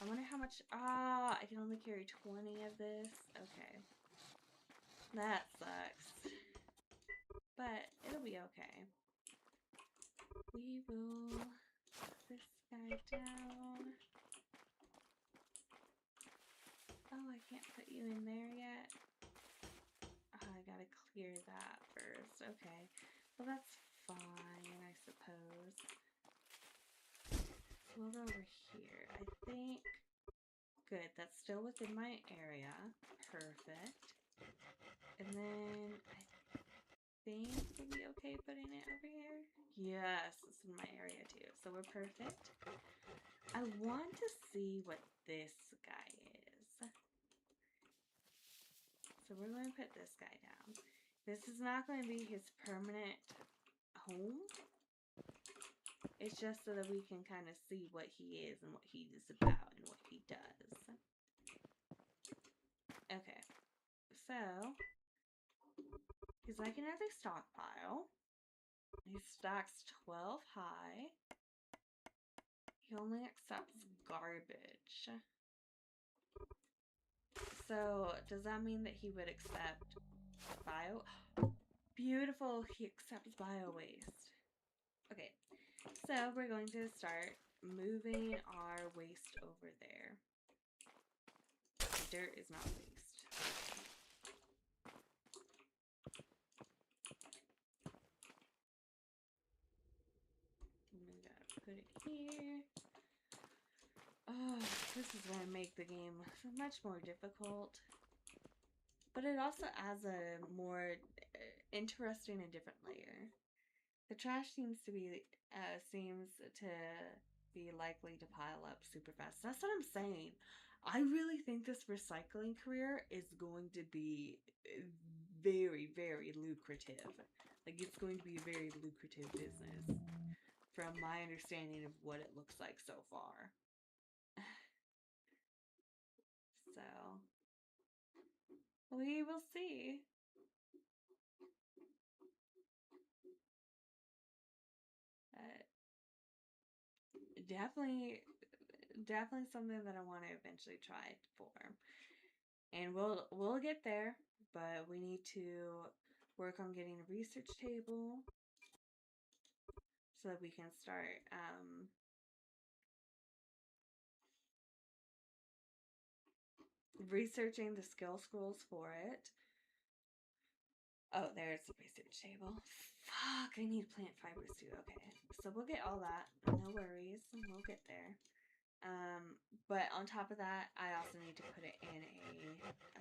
I wonder how much... I can only carry 20 of this. Okay. That sucks. But it'll be okay. We will put this guy down. Oh, I can't put you in there yet. Oh, I gotta clear that first. Okay. Well, that's fine, I suppose. So we'll go over here. I think... good. That's still within my area. Perfect. And then I think we'll be okay putting it over here. Yes, it's in my area too. So we're perfect. I want to see what this guy is. So we're going to put this guy down. This is not going to be his permanent home. It's just so that we can kind of see what he is and what he is about and what he does. Okay. So, he's like another stockpile. He stacks 12 high. He only accepts garbage. So, does that mean that he would accept bio? Beautiful, he accepts bio waste. Okay, so we're going to start moving our waste over there. The dirt is not waste. We gotta put it here. Oh, this is going to make the game much more difficult. But it also adds a more interesting and different layer. The trash seems to be likely to pile up super fast. That's what I'm saying. I really think this recycling career is going to be very, very lucrative. Like, it's going to be a very lucrative business from my understanding of what it looks like so far. So, we will see. Definitely something that I want to eventually try for. And we'll get there, but we need to work on getting a research table so that we can start researching the skill scrolls for it. Oh, there's the research table. Fuck, I need plant fibers too. Okay, so we'll get all that. No worries, we'll get there. But on top of that, I also need to put it in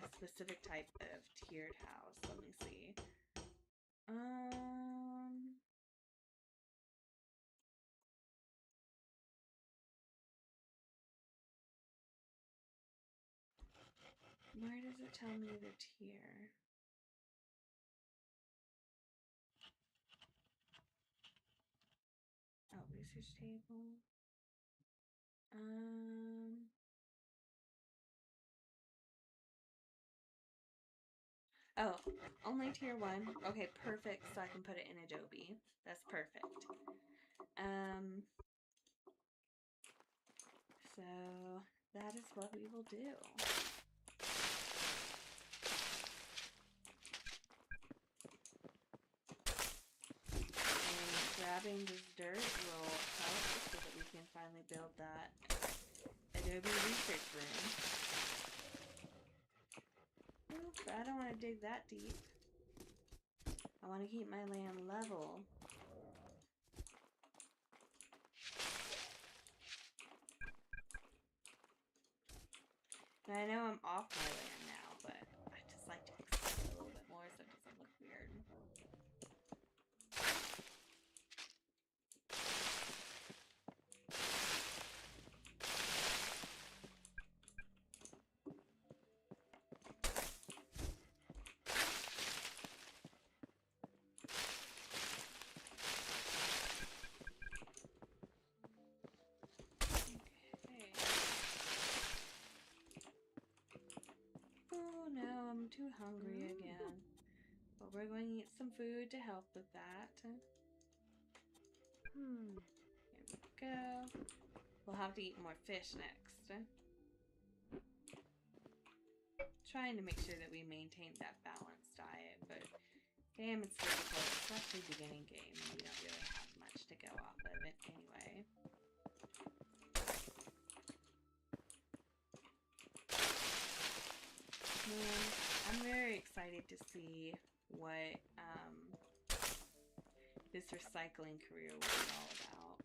a specific type of tiered house. Let me see. Where does it tell me the tier? Oh, research table. Oh, only tier 1. Okay, perfect. So I can put it in Adobe. That's perfect. So that is what we will do. And grabbing this dirt will help so that we can finally build that Adobe research room. Oop, I don't want to dig that deep. I want to keep my land level. And I know I'm off my land now, but I just like to extend it a little bit more so it doesn't look weird. I'm too hungry again. But we're going to eat some food to help with that. Here we go. We'll have to eat more fish next. Trying to make sure that we maintain that balanced diet, but damn, it's difficult, especially beginning game. We don't really have much to go off of it anyway. I'm very excited to see what this recycling career will be all about.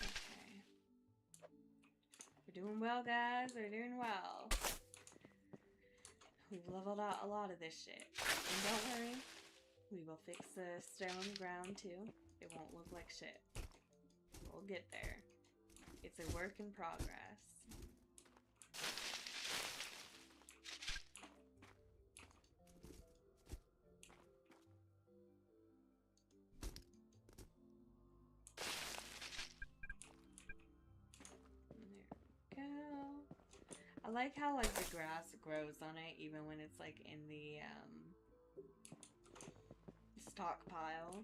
Okay. We're doing well, guys. We're doing well. We've leveled out a lot of this shit. And don't worry, we will fix the stone ground too. It won't look like shit. We'll get there. It's a work in progress. There we go. I like how like the grass grows on it even when it's like in the stockpile.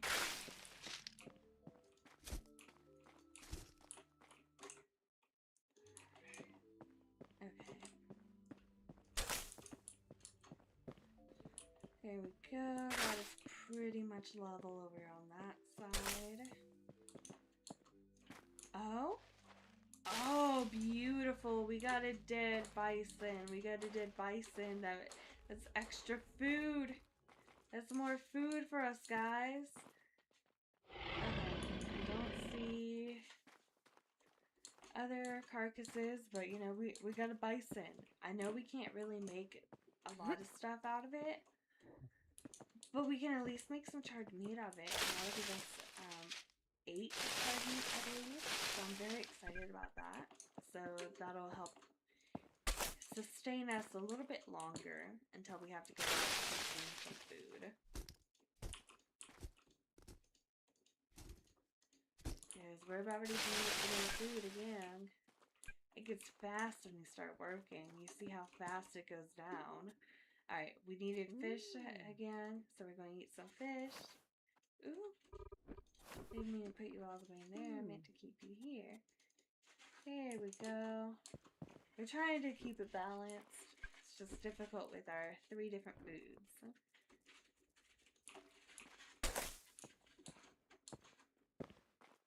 Okay. There we go. That is pretty much level over on that side. Oh? Oh, beautiful. We got a dead bison. We got a dead bison. That's extra food. That's more food for us, guys. I don't see other carcasses, but you know, we got a bison. I know we can't really make a lot of stuff out of it, but we can at least make some charred meat out of it. And that'll give us 8 charred meat, I believe. So I'm very excited about that. So that'll help sustain us a little bit longer until we have to go consume some food. Because we're about ready to eat food again. It gets fast when you start working. You see how fast it goes down. Alright, we needed fish again, so we're going to eat some fish. Ooh. Didn't mean to put you all the way in there. I meant to keep you here. There we go. We're trying to keep it balanced. It's just difficult with our 3 different foods.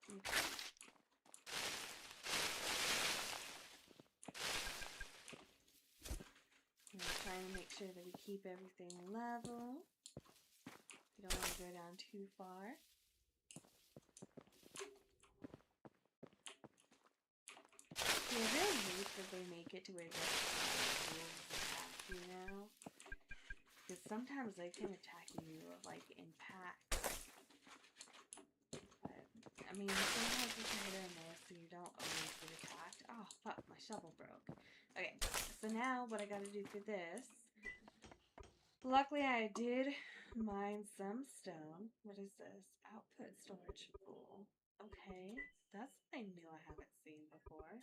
Okay. I'm trying to make sure that we keep everything level. We don't want to go down too far. Yeah, I really hate that they make it to where you have to now. Because sometimes they can attack you, like, in packs. But, I mean, sometimes it's a hit or miss, so you don't always get attacked. Oh, fuck, my shovel broke. Okay, so now what I gotta do for this... Luckily, I did mine some stone. What is this? Output storage full. Okay, that's something new I haven't seen before.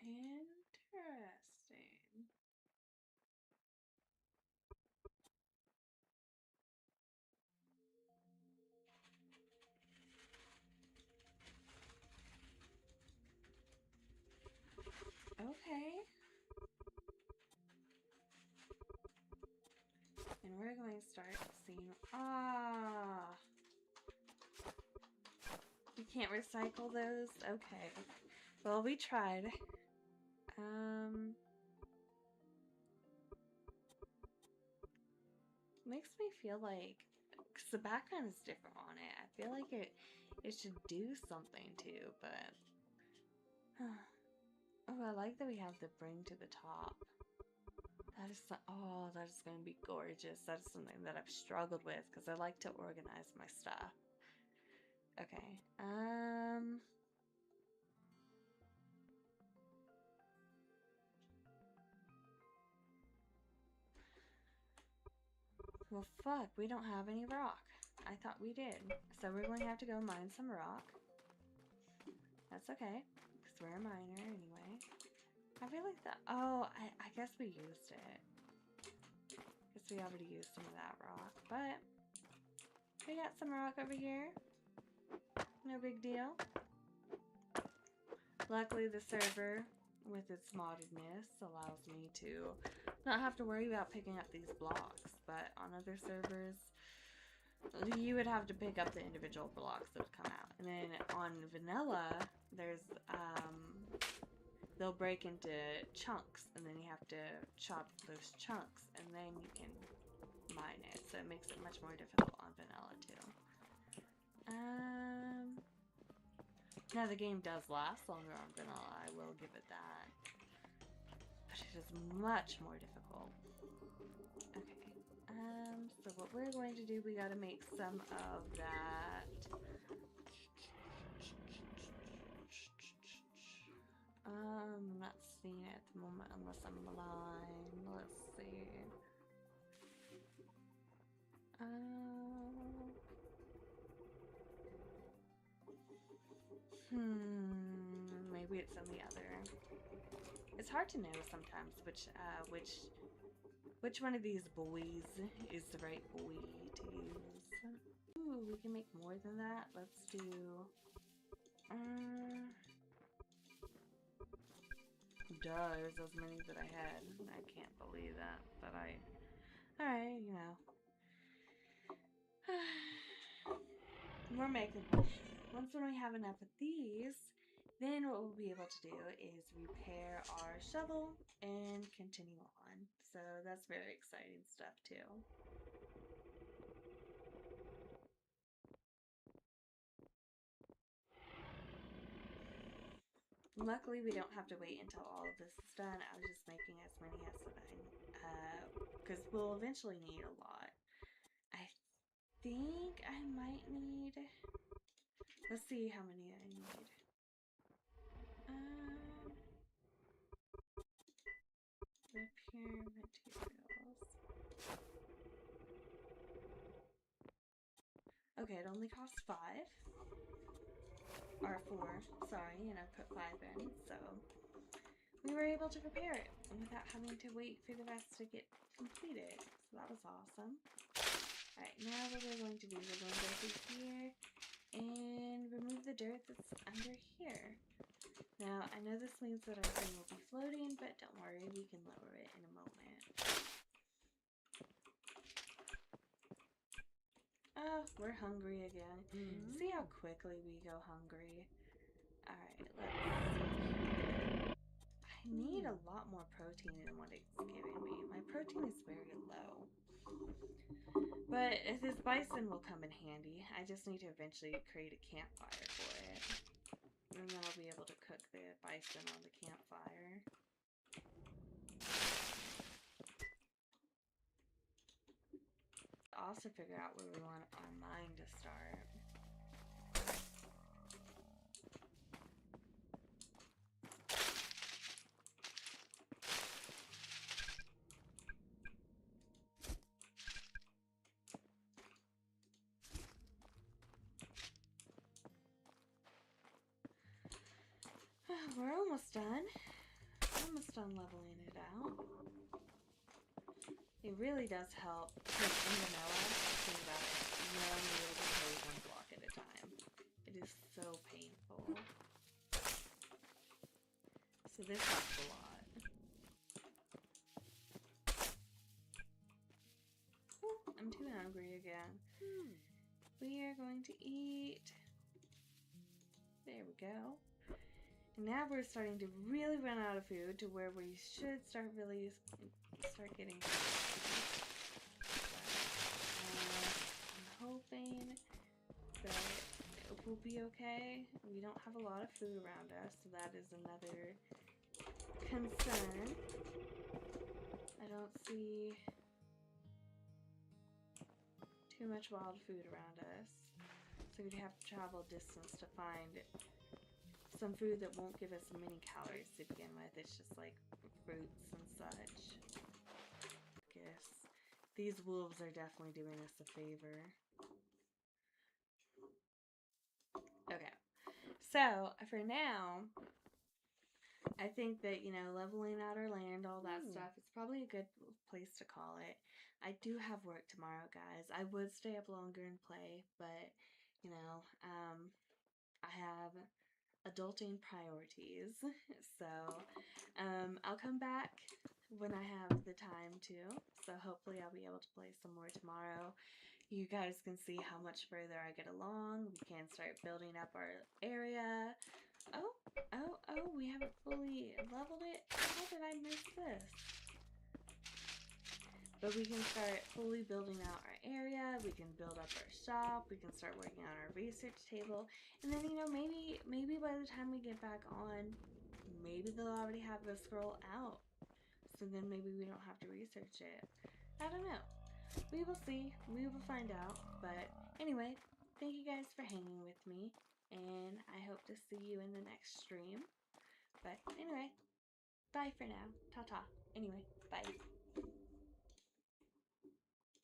Interesting. Okay. And we're going to start seeing... Ah! You can't recycle those? Okay. Well, we tried. Makes me feel like... Because the background is different on it. I feel like it should do something too, but... Oh, I like that we have the bring to the top. That is oh, that is going to be gorgeous. That is something that I've struggled with because I like to organize my stuff. Okay. Well, fuck, we don't have any rock. I thought we did. So we're going to have to go mine some rock. That's okay, because we're a miner anyway. I feel like that... Oh, I guess we used it. Guess we already used some of that rock, but... We got some rock over here. No big deal. Luckily, the server, with its moddedness, allows me to not have to worry about picking up these blocks. But on other servers, you would have to pick up the individual blocks that would come out. And then on vanilla, there's, they'll break into chunks, and then you have to chop those chunks, and then you can mine it. So it makes it much more difficult on vanilla, too. Now the game does last longer on vanilla, I will give it that. But it is much more difficult. Okay. So what we're going to do, we gotta make some of that. I'm not seeing it at the moment unless I'm blind. Let's see. Maybe it's on the other. It's hard to know sometimes which one of these boys is the right boy to use. Ooh, we can make more than that. Let's do... Duh, there's as many that I had. I can't believe that, but Alright, you know. We're making them. Once when we have enough of these, then what we'll be able to do is repair our shovel and continue on. So that's very exciting stuff too. Luckily, we don't have to wait until all of this is done. I was just making as many as because we'll eventually need a lot. I think I might need... Let's see how many I need. Repair materials. Okay, it only costs 5. Or 4, sorry, and I put 5 in, so we were able to prepare it without having to wait for the rest to get completed. So that was awesome. Alright, now what we're going to do, we're going to go through here and remove the dirt that's under here. Now, I know this means that our thing will be floating, but don't worry, we can lower it in a moment. Oh, we're hungry again. See how quickly we go hungry? Alright, let's see. I need a lot more protein than what it's giving me. My protein is very low. But this bison will come in handy. I just need to eventually create a campfire for it. And then I'll be able to cook the bison on the campfire. Also figure out where we want our mine to start. We're almost done. Almost done leveling it out. It really does help because in vanilla, think about it, you're only able to play one block at a time. It is so painful. So this helps a lot. Ooh, I'm too hungry again. We are going to eat. There we go. And now we're starting to really run out of food to where we should start getting I'm hoping that it will be okay. We don't have a lot of food around us, so that is another concern. I don't see too much wild food around us, so we'd have to travel distance to find some food that won't give us many calories to begin with. It's just like fruits and such. Guess these wolves are definitely doing us a favor. Okay, so for now, I think that, you know, leveling out our land, all that stuff, it's probably a good place to call it. I do have work tomorrow, guys. I would stay up longer and play, but, you know, I have adulting priorities. So I'll come back when I have the time to. So hopefully I'll be able to play some more tomorrow. You guys can see how much further I get along. We can start building up our area. Oh, we haven't fully leveled it. How did I miss this? But we can start fully building out our area. We can build up our shop. We can start working on our research table. And then, you know, maybe by the time we get back on, maybe they'll already have the scroll out. So then maybe we don't have to research it. I don't know. We will see. We will find out. But anyway, thank you guys for hanging with me. And I hope to see you in the next stream. But anyway, bye for now. Ta-ta. Anyway, bye.